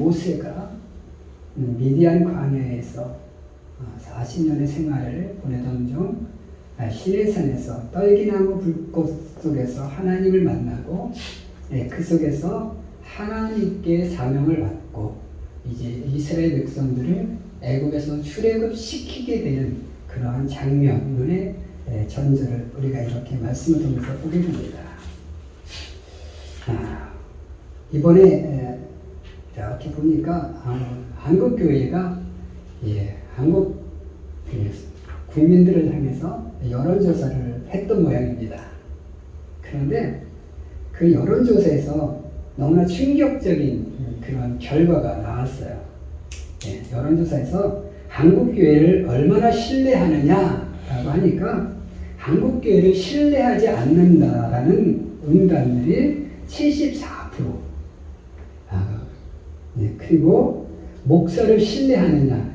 모세가 미디안 광야에서 40년의 생활을 보내던 중 시내산에서 떨기나무 불꽃 속에서 하나님을 만나고 그 속에서 하나님께 사명을 받고 이제 이스라엘 백성들을 애굽에서 출애굽시키게 되는 그러한 장면의 전절을 우리가 이렇게 말씀을 통해서 보게 됩니다. 이번에 이렇게 보니까 한국 교회가 한국 국민들을 향해서 여론조사를 했던 모양입니다. 그런데 그 여론조사에서 너무나 충격적인 그런 결과가 나왔어요. 여론조사에서 한국 교회를 얼마나 신뢰하느냐라고 하니까 한국 교회를 신뢰하지 않는다라는 응답률이 74%. 그리고 목사를 신뢰하느냐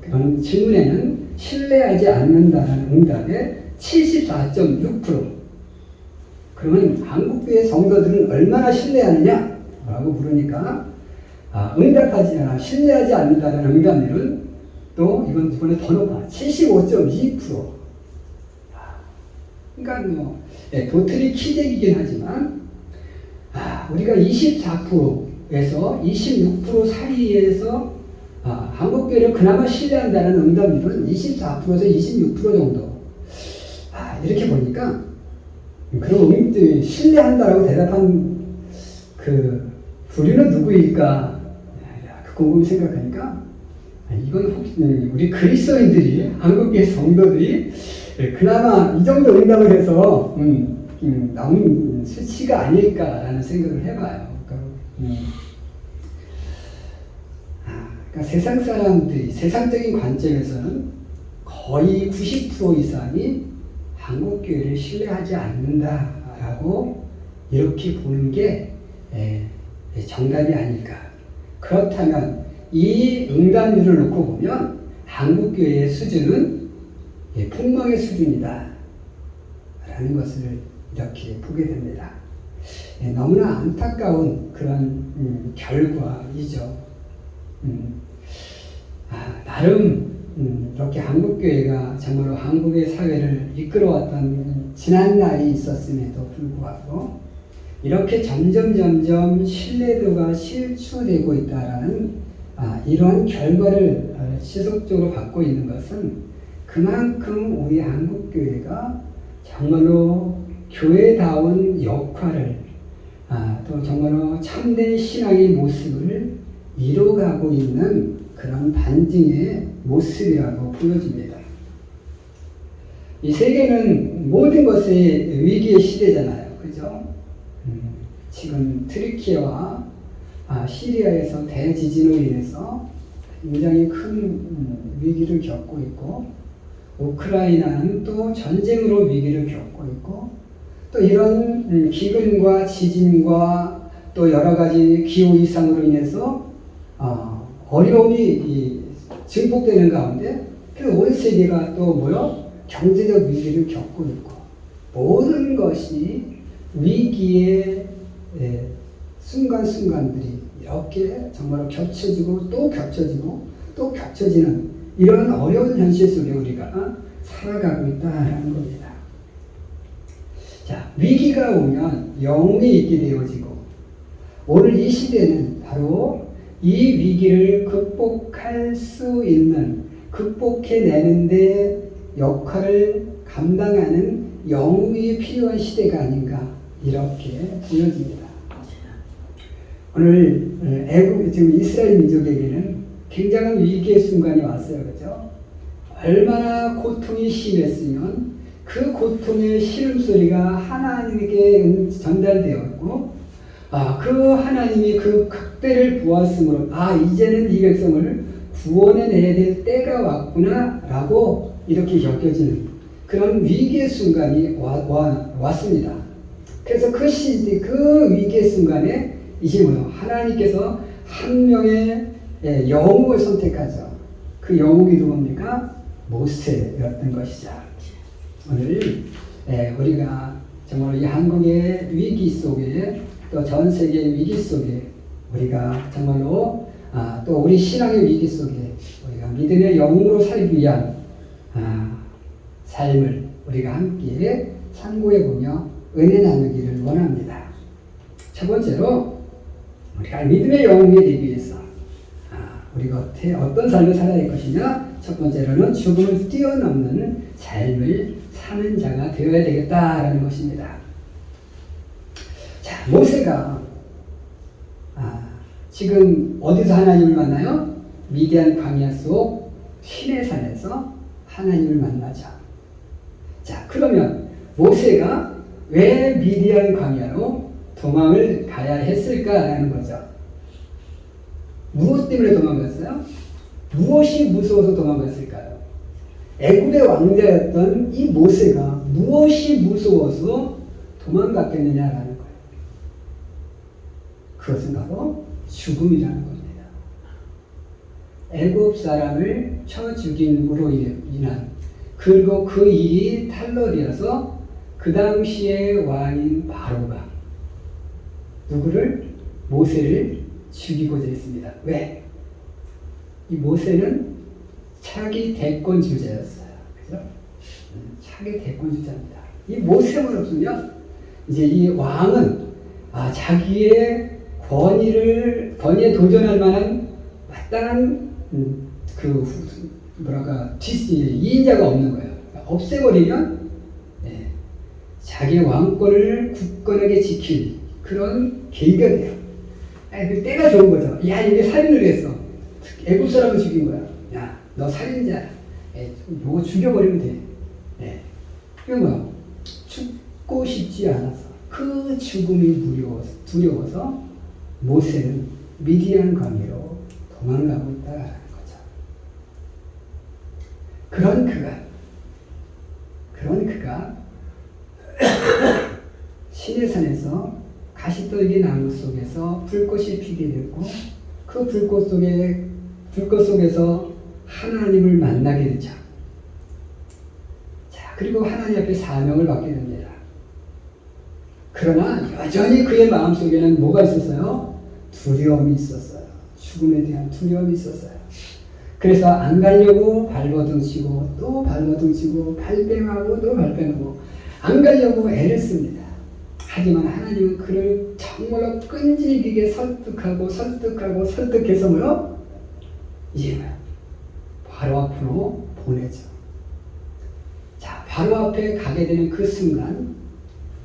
그런 질문에는 신뢰하지 않는다는 응답에 74.6%. 그러면 한국교회 성도들은 얼마나 신뢰하느냐라고 물으니까 응답하지 않아 신뢰하지 않는다는 응답률은 또 이번에 더 높아 75.2%. 그러니까 도트리 키재기긴 하지만 우리가 24%에서 26% 사이에서 한국교회를 그나마 신뢰한다는 응답률은 24%에서 26% 정도. 이렇게 보니까 그럼 신뢰한다라고 대답한 그 부류는 누구일까? 곰곰이 생각하니까 이건 혹시 우리 그리스도인들이 한국교회 성도들이 그나마 이 정도 응답을 해서 나온 수치가 아닐까라는 생각을 해봐요. 그러니까 세상 사람들이 세상적인 관점에서는 거의 90% 이상이 한국교회를 신뢰하지 않는다라고 이렇게 보는 게 정답이 아닐까. 그렇다면 이 응답률을 놓고 보면 한국교회의 수준은 폭망의 수준이다 라는 것을 이렇게 보게 됩니다. 너무나 안타까운 그런 결과이죠. 나름 이렇게 한국교회가 정말로 한국의 사회를 이끌어왔던 지난 날이 있었음에도 불구하고 이렇게 점점 신뢰도가 실추되고 있다라는 이러한 결과를 지속적으로 받고 있는 것은 그만큼 우리 한국교회가 정말로 교회다운 역할을 또 정말로 참된 신앙의 모습을 이뤄가고 있는 그런 반증의 모습이라고 보여집니다. 이 세계는 모든 것의 위기의 시대잖아요. 그죠? 지금 트리키와 시리아에서 대지진으로 인해서 굉장히 큰 위기를 겪고 있고 우크라이나는 또 전쟁으로 위기를 겪고 있고 또 이런 기근과 지진과 또 여러 가지 기후 이상으로 인해서 어려움이 증폭되는 가운데 온 세계가 또 경제적 위기를 겪고 있고 모든 것이 위기의 순간순간들이 이렇게 정말 겹쳐지고 또 겹쳐지고 또 겹쳐지는 이런 어려운 현실 속에 우리가 살아가고 있다는 겁니다. 자, 위기가 오면 영웅이 있게 되어지고 오늘 이 시대는 바로 이 위기를 극복할 수 있는 극복해내는데 역할을 감당하는 영웅이 필요한 시대가 아닌가 이렇게 보여집니다. 오늘 지금 이스라엘 민족에게는 굉장한 위기의 순간이 왔어요. 그렇죠? 얼마나 고통이 심했으면 그 고통의 시름소리가 하나님에게 전달되었고 그 하나님이 그 각대를 보았으므로 이제는 이 백성을 구원해내야 될 때가 왔구나 라고 이렇게 여겨지는 그런 위기의 순간이 왔습니다. 그래서 그 위기의 순간에 이제 하나님께서 한 명의 영웅을 선택하죠. 그 영웅이 누굽니까? 모세였던 것이죠. 오늘 우리가 정말 이 한국의 위기 속에 또 전 세계의 위기 속에 우리가 정말로 또 우리 신앙의 위기 속에 우리가 믿음의 영웅으로 살기 위한 삶을 우리가 함께 참고해보며 은혜 나누기를 원합니다. 첫 번째로 우리가 믿음의 영웅이 되기 위해서 우리가 어떤 삶을 살아야 할 것이냐? 첫 번째로는 죽음을 뛰어넘는 삶을 사는 자가 되어야 되겠다라는 것입니다. 자, 모세가 지금 어디서 하나님을 만나요? 미디안 광야 속 시내산에서 하나님을 만나죠. 자, 그러면 모세가 왜 미디안 광야로 도망을 가야 했을까라는 거죠. 무엇 때문에 도망갔어요? 무엇이 무서워서 도망갔을까요? 애굽의 왕자였던 이 모세가 무엇이 무서워서 도망갔겠느냐라는 거예요. 그것은 바로 죽음이라는 겁니다. 애굽 사람을 쳐 죽임으로 인한, 그리고 그 일이 탄로되어서 그 당시의 왕인 바로가 누구를? 모세를 죽이고자 했습니다. 왜? 이 모세는 차기 대권 주자였어요. 그죠? 차기 대권 주자입니다. 이 모세만 없으면 이제 이 왕은 자기의 권위에 도전할 만한 마땅한 이인자가 없는 거예요. 없애버리면 자기의 왕권을 굳건하게 지킬 그런 계기가 돼요. 그 때가 좋은 거죠. 야, 이게 살인을 했어. 애굽 사람을 죽인 거야. 야, 너 살인자야. 너 죽여버리면 돼. 그게 뭐야? 죽고 싶지 않아서 그 죽음이 두려워서 모세는 미디안 광야로 도망가고 있다라는 거죠. 그런 그가 시내산에서 가시떨기 나무 속에서 불꽃이 피게 됐고, 그 불꽃 속에서 하나님을 만나게 되죠. 자, 그리고 하나님 앞에 사명을 받게 됩니다. 그러나 여전히 그의 마음속에는 뭐가 있었어요? 두려움이 있었어요. 죽음에 대한 두려움이 있었어요. 그래서 안 가려고 발버둥치고 또 발버둥치고 발뺌하고 또 발뺌하고 안 가려고 애를 씁니다. 하지만 하나님은 그를 정말로 끈질기게 설득해서 뭐요? 이제 바로 앞으로 보내죠. 자, 바로 앞에 가게 되는 그 순간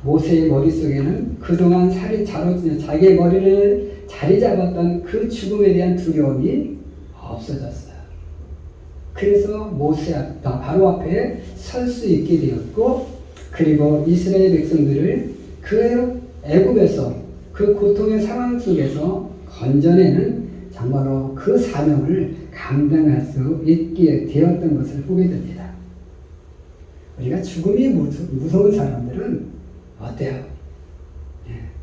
모세의 머릿속에는 그동안 자기의 머리를 자리 잡았던 그 죽음에 대한 두려움이 없어졌어요. 그래서 바로 앞에 설 수 있게 되었고, 그리고 이스라엘 백성들을 그 애굽에서 그 고통의 상황 속에서 건져내는 정말로 그 사명을 감당할 수 있게 되었던 것을 보게 됩니다. 우리가 죽음이 무서운 사람들은 어때요?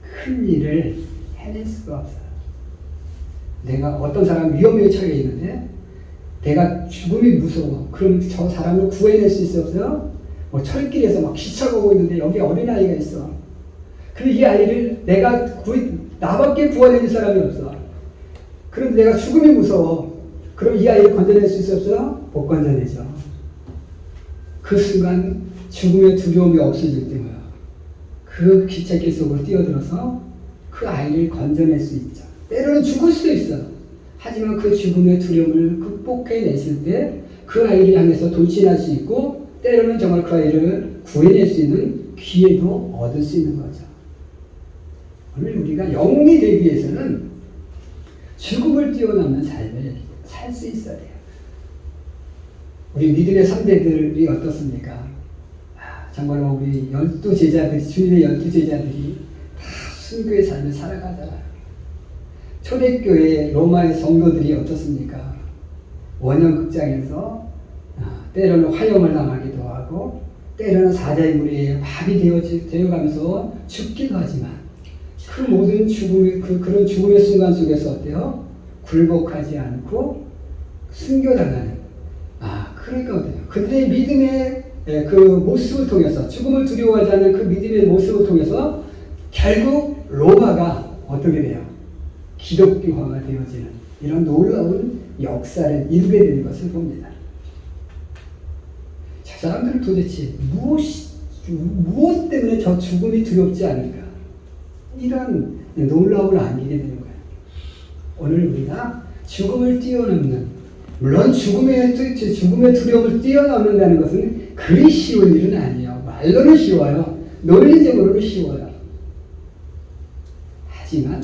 큰 일을 해낼 수가 없어요. 내가 어떤 사람 위험에 처해 있는데 내가 죽음이 무서워. 그럼 저 사람을 구해낼 수 있어요? 뭐 철길에서 막 기차가고 있는데 여기 어린아이가 있어. 근데 이 아이를 나밖에 구원해줄 사람이 없어. 그런데 내가 죽음이 무서워. 그럼 이 아이를 건져낼 수 있어요? 못 건져내죠. 그 순간 죽음의 두려움이 없어질 때고요. 그 기찻길 속으로 뛰어들어서 그 아이를 건져낼 수 있죠. 때로는 죽을 수도 있어요. 하지만 그 죽음의 두려움을 극복해냈을 때 그 아이를 향해서 돌진할 수 있고, 때로는 정말 그 아이를 구해낼 수 있는 기회도 얻을 수 있는 거죠. 오늘 우리가 영웅이 되기 위해서는 죽음을 뛰어넘는 삶을 살 수 있어야 돼요. 우리 믿음의 선배들이 어떻습니까? 정말로 우리 12제자들이, 주님의 12제자들이 다 순교의 삶을 살아가잖아요. 초대교회 로마의 성도들이 어떻습니까? 원형극장에서 때로는 화형을 당하기도 하고, 때로는 사자의 무리에 밥이 되어가면서 죽기도 하지만, 그 모든 그런 죽음의 순간 속에서 어때요? 굴복하지 않고 순교당하는. 그러니까 어때요? 그들의 믿음의 그 모습을 통해서, 죽음을 두려워하지 않는 그 믿음의 모습을 통해서 결국 로마가 어떻게 돼요? 기독교화가 되어지는 이런 놀라운 역사를 이루게 되는 것을 봅니다. 자, 사람들은 도대체 무엇 때문에 저 죽음이 두렵지 않을까? 이런 놀라움을 안기게 되는 거예요. 오늘 우리가 죽음을 뛰어넘는, 물론 죽음의 두려움을 뛰어넘는다는 것은 그리 쉬운 일은 아니에요. 말로는 쉬워요. 논리적으로는 쉬워요. 하지만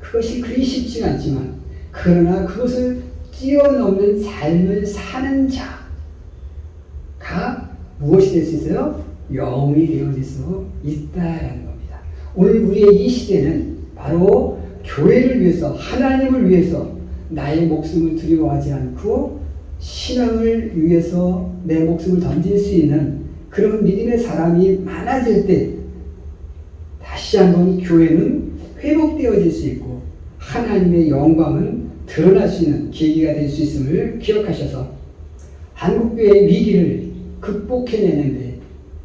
그것이 그리 쉽지 않지만, 그러나 그것을 뛰어넘는 삶을 사는 자가 무엇이 될 수 있어요? 영웅이 되어질 수 있다라는 겁니다. 오늘 우리의 이 시대는 바로 교회를 위해서, 하나님을 위해서 나의 목숨을 두려워하지 않고 신앙을 위해서 내 목숨을 던질 수 있는 그런 믿음의 사람이 많아질 때 다시 한번 교회는 회복되어질 수 있고 하나님의 영광은 드러날 수 있는 계기가 될 수 있음을 기억하셔서 한국교회의 위기를 극복해내는데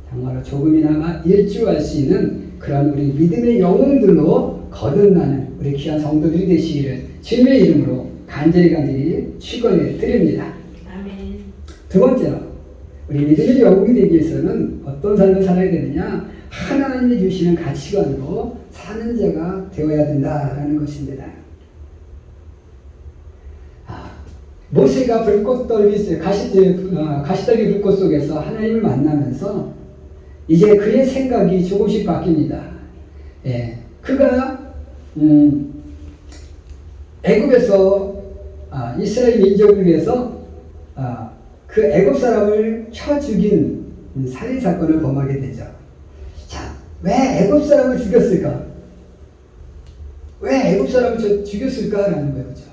정말로 조금이나마 일조할 수 있는 그런 우리 믿음의 영웅들로 거듭나는 우리 귀한 성도들이 되시기를 주님의 이름으로 간절히 축원해 드립니다. 아멘. 두 번째로 우리 믿음의 영웅이 되기 위해서는 어떤 삶을 살아야 되느냐? 하나님이 주시는 가치관으로 사는 자가 되어야 된다라는 것입니다. 모세가 가시떨기 불꽃 속에서 하나님을 만나면서 이제 그의 생각이 조금씩 바뀝니다. 예, 그가 애굽에서 이스라엘 민족을 위해서 그 애굽 사람을 쳐 죽인 살인 사건을 범하게 되죠. 자, 왜 애굽 사람을 죽였을까? 왜 애굽 사람을 죽였을까라는 거죠.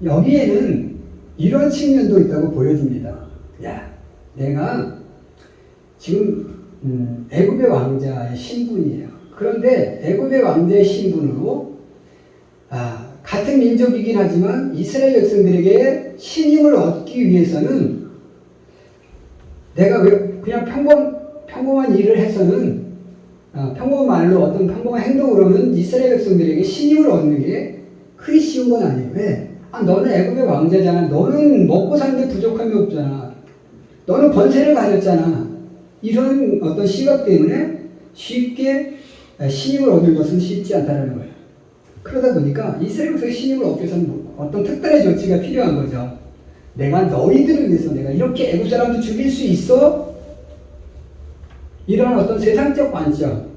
여기에는 이런 측면도 있다고 보여집니다. 야, 내가 지금 애굽의 왕자의 신분이에요. 그런데 애굽의 왕자의 신분으로 같은 민족이긴 하지만 이스라엘 백성들에게 신임을 얻기 위해서는 내가 그냥 평범한 일을 해서는 평범한 말로 어떤 평범한 행동으로는 이스라엘 백성들에게 신임을 얻는 게 그리 쉬운 건 아니에요. 왜? 너는 애굽의 왕자잖아. 너는 먹고 사는데 부족함이 없잖아. 너는 권세를 가졌잖아. 이런 어떤 시각 때문에 쉽게 신임을 얻는 것은 쉽지 않다는 거예요. 그러다 보니까 이스라엘에서 신임을 얻기 위해서는 어떤 특별한 조치가 필요한 거죠. 내가 너희들을 위해서 내가 이렇게 애굽 사람도 죽일 수 있어? 이런 어떤 세상적 관점,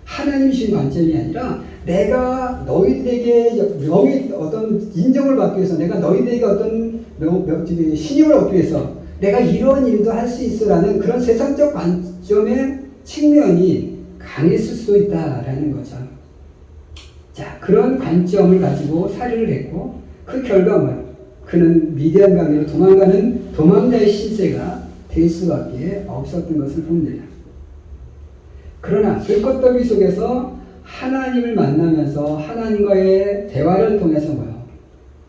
하나님 주신 관점이 아니라 내가 너희들에게 어떤 인정을 받기 위해서, 내가 너희들에게 어떤 신임을 얻기 위해서 내가 이런 일도 할 수 있어라는 그런 세상적 관점의 측면이 강했을 수도 있다라는 거죠. 자, 그런 관점을 가지고 살인을 했고 그 결과 뭐예요? 그는 미디안 강으로 도망가는 도망자의 신세가 될 수밖에 없었던 것을 봅니다. 그러나 불꽃더기 속에서 하나님을 만나면서 하나님과의 대화를 통해서 뭐요?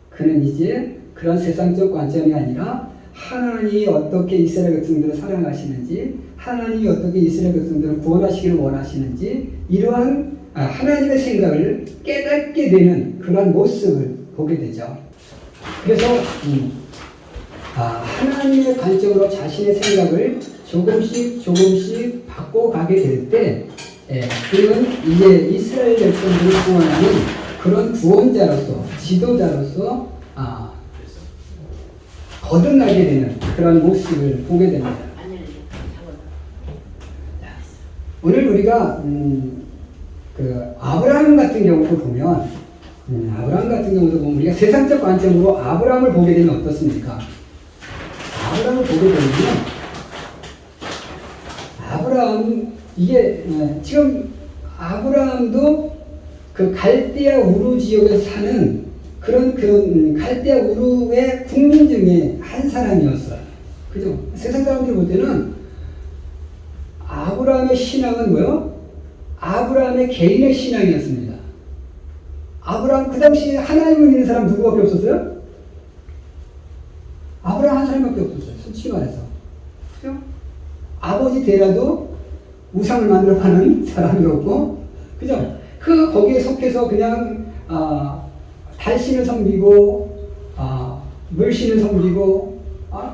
그는 이제 그런 세상적 관점이 아니라 하나님이 어떻게 이스라엘 백성들을 사랑하시는지, 하나님이 어떻게 이스라엘 백성들을 구원하시기를 원하시는지, 이러한 하나님의 생각을 깨닫게 되는 그런 모습을 보게 되죠. 그래서 하나님의 관점으로 자신의 생각을 조금씩 바꿔가게 될 때 그는 이제 이스라엘 백성들을 구원하는 그런 구원자로서, 지도자로서 거듭나게 되는 그런 모습을 보게 됩니다. 오늘 우리가 그 아브라함 같은 경우도 보면 우리가 세상적 관점으로 아브라함을 보게 되면 어떻습니까? 아브라함을 보게 되면 이게 지금 아브라함도 그 갈대아 우르 지역에서 사는 그런 갈대아 우르의 국민 중에 한 사람이었어요. 그죠? 세상 사람들이 볼 때는 아브라함의 신앙은 뭐요? 아브라함의 개인의 신앙이었습니다. 아브라함 그 당시에 하나님을 믿는 사람 누구밖에 없었어요? 아브라함 한 사람밖에 없었어요. 솔직히 말해서. 그죠? 아버지 데라도 우상을 만들어 파는 사람이었고, 그죠? 거기에 속해서 그냥 달신을 섬기고 물신을 섬기고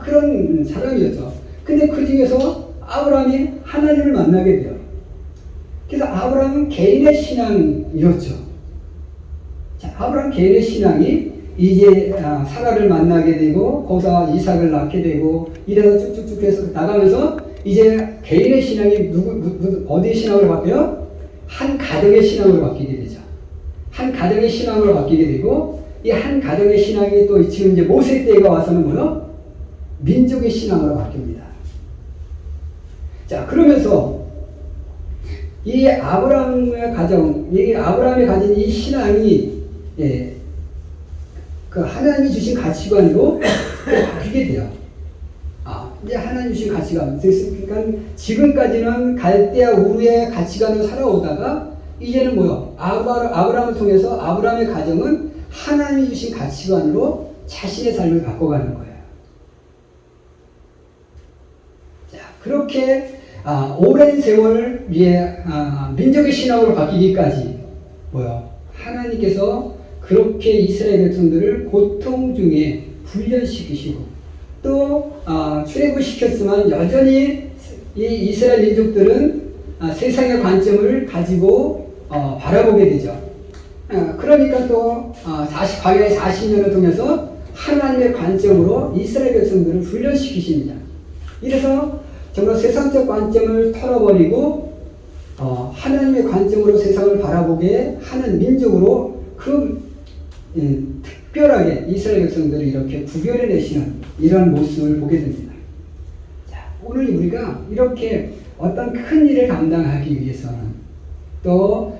그런 사람이었죠. 근데 그 중에서 아브라함이 하나님을 만나게 돼요. 그래서 아브라함은 개인의 신앙이었죠. 자, 아브라함 개인의 신앙이 이제 사라를 만나게 되고 거기서 이삭을 낳게 되고 이래서 쭉쭉쭉 해서 나가면서 이제 개인의 신앙이 어디의 신앙으로 바뀌어요? 한 가정의 신앙으로 바뀌게 되죠. 한 가정의 신앙으로 바뀌게 되고 이 한 가정의 신앙이 또 지금 이제 모세 때가 와서는 뭐요? 민족의 신앙으로 바뀝니다. 자, 그러면서 이 아브라함의 가정, 이 아브라함이 가진 이 신앙이 그 하나님이 주신 가치관으로 바뀌게 돼요. 이제 하나님 주신 가치관. 그러니까 지금까지는 갈대아 우르의 가치관으로 살아오다가 이제는 뭐요? 아브라함을 통해서 아브라함의 가정은 하나님이 주신 가치관으로 자신의 삶을 바꿔가는 거예요. 자, 그렇게 오랜 세월 위에 민족의 신앙으로 바뀌기까지 뭐요? 하나님께서 그렇게 이스라엘 백성들을 고통 중에 훈련시키시고 또 출애굽을 시켰지만 여전히 이 이스라엘 민족들은 세상의 관점을 가지고 바라보게 되죠. 그러니까 또 과거의 40년을 통해서 하나님의 관점으로 이스라엘 백성들을 훈련시키십니다. 이래서 정말 세상적 관점을 털어버리고 하나님의 관점으로 세상을 바라보게 하는 민족으로 특별하게 이스라엘 백성들을 이렇게 구별해내시는 이런 모습을 보게 됩니다. 자, 오늘 우리가 이렇게 어떤 큰 일을 감당하기 위해서는 또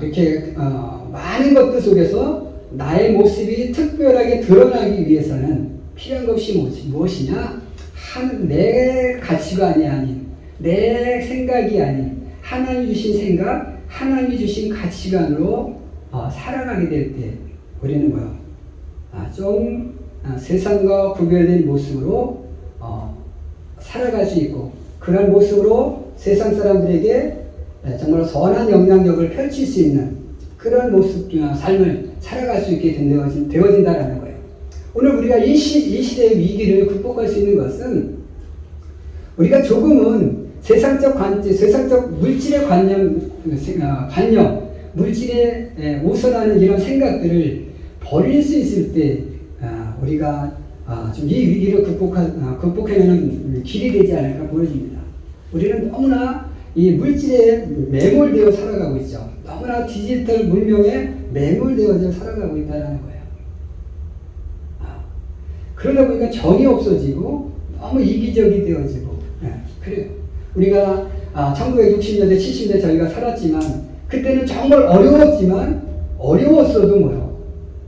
이렇게 많은 것들 속에서 나의 모습이 특별하게 드러나기 위해서는 필요한 것이 무엇이냐? 내 가치관이 아닌 내 생각이 아닌 하나님이 주신 생각, 하나님이 주신 가치관으로 살아가게 될 때 우리는 뭐요? 좀 세상과 구별된 모습으로 살아갈 수 있고 그런 모습으로 세상 사람들에게 정말 선한 영향력을 펼칠 수 있는 그런 모습, 삶을 살아갈 수 있게 되어진다라는 거예요. 오늘 우리가 이 시대의 위기를 극복할 수 있는 것은 우리가 조금은 세상적 물질의 관념, 물질에 우선하는 이런 생각들을 버릴 수 있을 때 우리가 좀 이 위기를 극복해내는 길이 되지 않을까 보여집니다. 우리는 너무나 이 물질에 매몰되어 살아가고 있죠. 너무나 디지털 문명에 매몰되어져 살아가고 있다는 거예요. 그러다 보니까 정이 없어지고 너무 이기적이 되어지고 그래요. 우리가 1960년대, 70년대 저희가 살았지만 그때는 정말 어려웠어도 뭐요?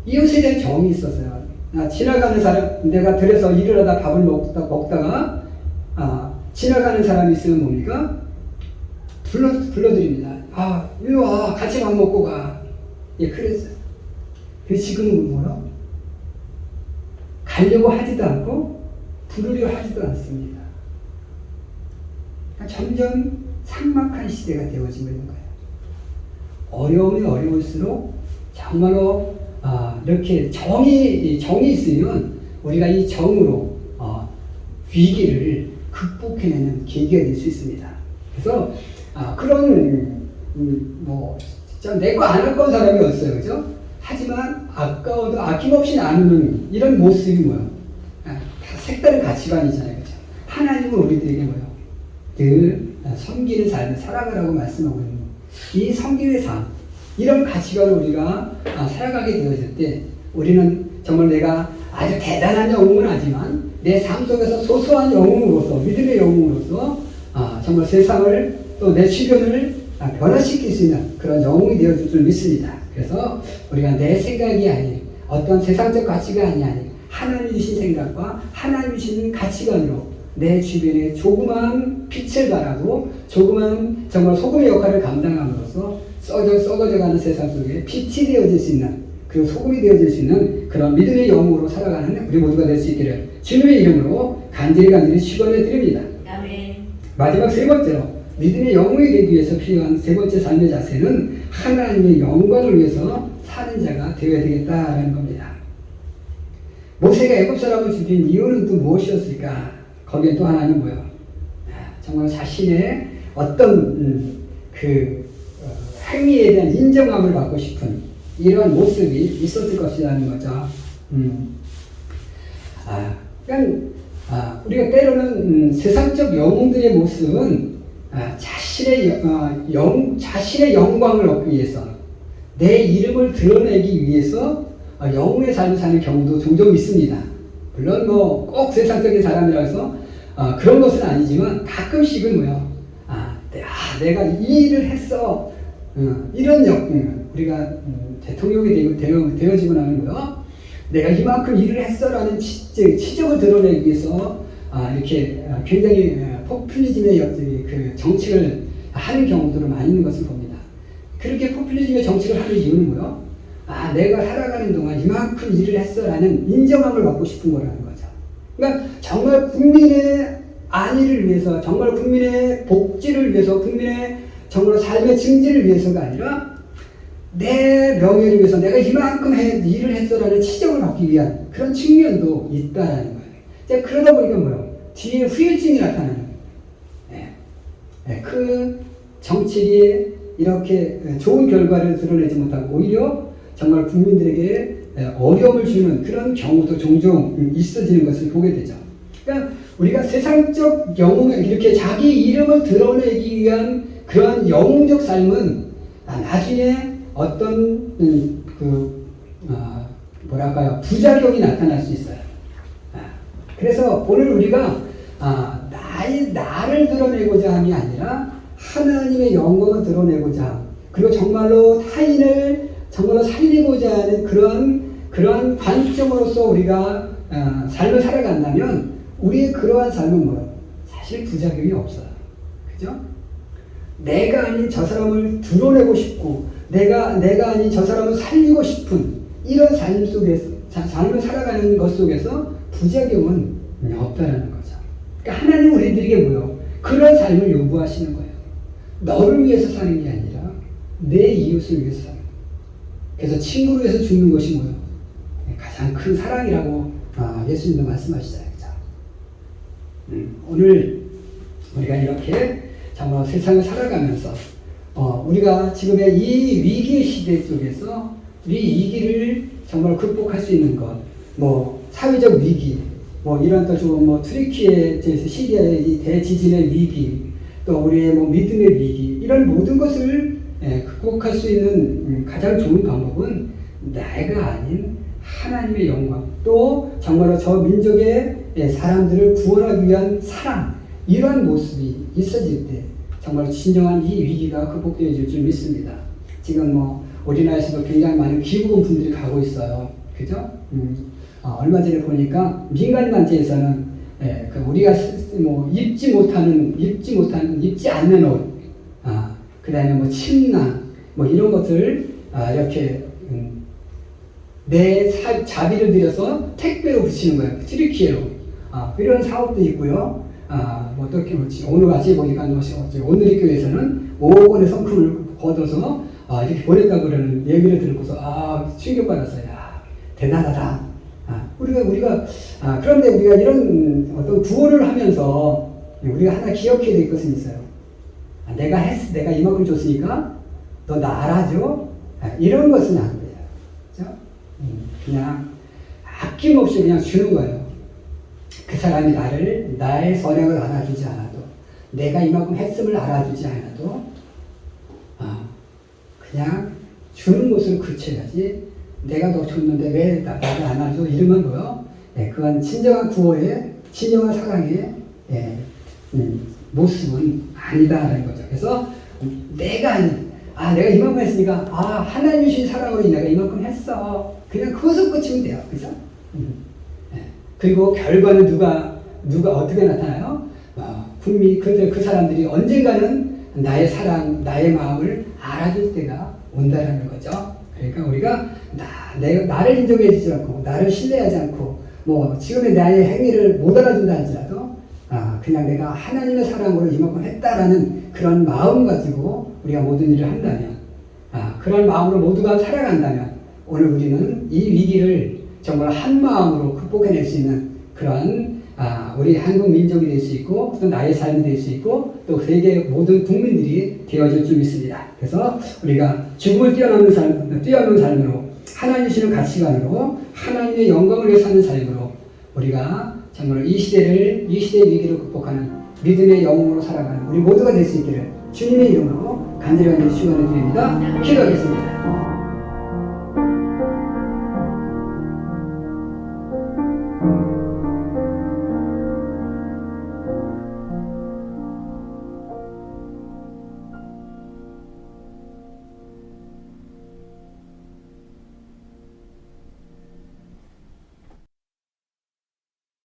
이웃에 대한 정이 있었어요. 지나가는 사람, 내가 들에서 일을 하다 밥을 먹다가 지나가는 사람이 있으면 뭡니까? 불러드립니다. 일로 와, 같이 밥 먹고 가. 그랬어요. 지금은 뭐요? 가려고 하지도 않고 부르려 하지도 않습니다. 점점 삭막한 시대가 되어지고 있는 거예요. 어려움이 어려울수록 정말로 이렇게 정이 있으면 우리가 이 정으로 위기를 극복해내는 계기가 될 수 있습니다. 그래서 그런 진짜 내 거 안 할 건 사람이 없어요, 그죠? 하지만 아까워도 아낌없이 나누는 이런 모습이 뭐예요? 다 색다른 가치관이잖아요, 그죠? 하나님은 우리들에게 뭐예요? 늘 섬기는 삶을 살아가라고 말씀하고 있는 이 섬기는 삶, 이런 가치관을 우리가 살아가게 되어질 때 우리는 정말 내가 아주 대단한 영웅은 아니지만 내 삶 속에서 소소한 영웅으로서, 믿음의 영웅으로서 정말 세상을 또 내 주변을 변화시킬 수 있는 그런 영웅이 되어줄 줄 믿습니다. 그래서 우리가 내 생각이 아닌 어떤 세상적 가치가 아닌 하나님 주신 생각과 하나님 주신 가치관으로 내 주변에 조그만 빛을 발하고 조그만 정말 소금의 역할을 감당함으로써 썩어져가는 세상 속에 빛이 되어질 수 있는, 그리고 소금이 되어질 수 있는 그런 믿음의 영웅으로 살아가는 우리 모두가 될 수 있기를 주님의 이름으로 간절히 축원해 드립니다. 아멘. 마지막 세 번째로 믿음의 영웅이 되기 위해서 필요한 세 번째 삶의 자세는 하나님의 영광을 위해서 사는 자가 되어야 되겠다라는 겁니다. 모세가 애굽 사람을 죽인 이유는 또 무엇이었을까? 거기에 또 하나는 뭐예요? 정말 자신의 어떤 행위에 대한 인정함을 받고 싶은 이러한 모습이 있었을 것이라는 거죠. 그러니까 우리가 때로는 세상적 영웅들의 모습은 자신의 영광을 얻기 위해서, 내 이름을 드러내기 위해서 영웅의 삶을 사는 경우도 종종 있습니다. 물론 뭐 꼭 세상적인 사람이라 해서 그런 것은 아니지만 가끔씩은 뭐요? 내가 이 일을 했어. 이런 우리가 대통령이 되어지고 나면 뭐요? 내가 이만큼 일을 했어라는 치적을 드러내기 위해서 이렇게 굉장히 포퓰리즘의 그 정치를 하는 경우들은 많이 있는 것을 봅니다. 그렇게 포퓰리즘의 정치를 하는 이유는 뭐요? 내가 살아가는 동안 이만큼 일을 했어라는 인정함을 받고 싶은 거라는 거죠. 그러니까 정말 국민의 안위를 위해서, 정말 국민의 복지를 위해서, 국민의 정말 삶의 증진을 위해서가 아니라 내 명예를 위해서 내가 이만큼 일을 했어라는 치정을 받기 위한 그런 측면도 있다라는 거예요. 그러다 보니까 뭐예요? 뒤에 후유증이 나타나는 거예요. 그 정책이 이렇게 좋은 결과를 드러내지 못하고 오히려 정말 국민들에게 어려움을 주는 그런 경우도 종종 있어지는 것을 보게 되죠. 그러니까 우리가 세상적 영웅, 이렇게 자기 이름을 드러내기 위한 그러한 영웅적 삶은 나중에 어떤 부작용이 나타날 수 있어요. 그래서 오늘 우리가 나를 드러내고자 함이 아니라 하나님의 영광을 드러내고자 함, 그리고 정말로 타인을 정말로 살리고자 하는 그러한 관점으로서 우리가 삶을 살아간다면 우리의 그러한 삶은 뭐예요? 사실 부작용이 없어요. 그죠? 내가 아닌 저 사람을 드러내고 싶고 내가 아닌 저 사람을 살리고 싶은 이런 삶 속에서, 삶을 살아가는 것 속에서 부작용은 없다라는 거죠. 그러니까 하나님 우리들에게 뭐예요? 그런 삶을 요구하시는 거예요. 너를 위해서 사는 게 아니라 내 이웃을 위해서 사는 거예요. 그래서 친구를 위해서 죽는 것이 뭐예요? 가장 큰 사랑이라고 예수님도 말씀하시잖아요. 오늘 우리가 이렇게 정말 세상을 살아가면서 우리가 지금의 이 위기의 시대 속에서 우리 위기를 정말 극복할 수 있는 것, 사회적 위기, 이런 또 좀 트리키의 시리아의 이 대지진의 위기, 또 우리의 믿음의 위기, 이런 모든 것을 극복할 수 있는 가장 좋은 방법은 내가 아닌 하나님의 영광, 또 정말로 저 민족의 사람들을 구원하기 위한 사랑, 이러한 모습이 있어질 때 정말 진정한 이 위기가 극복되어질 줄 믿습니다. 지금 우리나라에서도 굉장히 많은 기부금 분들이 가고 있어요. 그죠? 얼마 전에 보니까 민간단체에서는 우리가 입지 않는 옷, 그 다음에 침낭, 이런 것을 이렇게 내 자비를 들여서 택배로 붙이는 거예요. 트리키예로. 이런 사업도 있고요. 어떻게 오늘 아침에 보니까 오늘의 교회에서는 5억 원의 성금을 걷어서 이렇게 보냈다고 그러는 얘기를 듣고서 충격받았어요. 대단하다. 그런데 우리가 이런 어떤 구호를 하면서 우리가 하나 기억해야 될 것은 있어요. 내가 이만큼 줬으니까 너 나 알아줘? 이런 것은 안 돼요. 그죠? 그냥 아낌없이 그냥 주는 거예요. 그 사람이 나의 선행을 알아주지 않아도, 내가 이만큼 했음을 알아주지 않아도, 그냥 주는 것을 그쳐야지, 내가 너 줬는데 왜 나를 안 알아줘? 이러면 뭐요? 그건 진정한 구호의, 진정한 사랑의 모습은 아니다라는 거죠. 그래서 내가 이만큼 했으니까, 하나님 주신 사랑으로 내가 이만큼 했어. 그냥 그것을 끝이면 돼요. 그죠? 그리고 결과는 누가 어떻게 나타나요? 그 사람들이 언젠가는 나의 사랑, 나의 마음을 알아줄 때가 온다라는 거죠. 그러니까 우리가 나를 인정해 주지 않고, 나를 신뢰하지 않고, 지금의 나의 행위를 못 알아준다 할지라도, 그냥 내가 하나님의 사랑으로 이만큼 했다라는 그런 마음 가지고 우리가 모든 일을 한다면, 그런 마음으로 모두가 살아간다면 오늘 우리는 이 위기를 정말 한 마음으로 극복해낼 수 있는 그런 우리 한국 민족이 될 수 있고 또 나의 삶이 될 수 있고 또 세계 모든 국민들이 되어질 줄 믿습니다. 그래서 우리가 죽음을 뛰어넘는 삶으로 하나님 주시는 가치관으로 하나님의 영광을 위해 사는 삶으로 우리가 정말 이 시대의 위기를 극복하는 믿음의 영웅으로 살아가는 우리 모두가 될 수 있기를 주님의 이름으로 간절히 축원해 드립니다. 기도하겠습니다.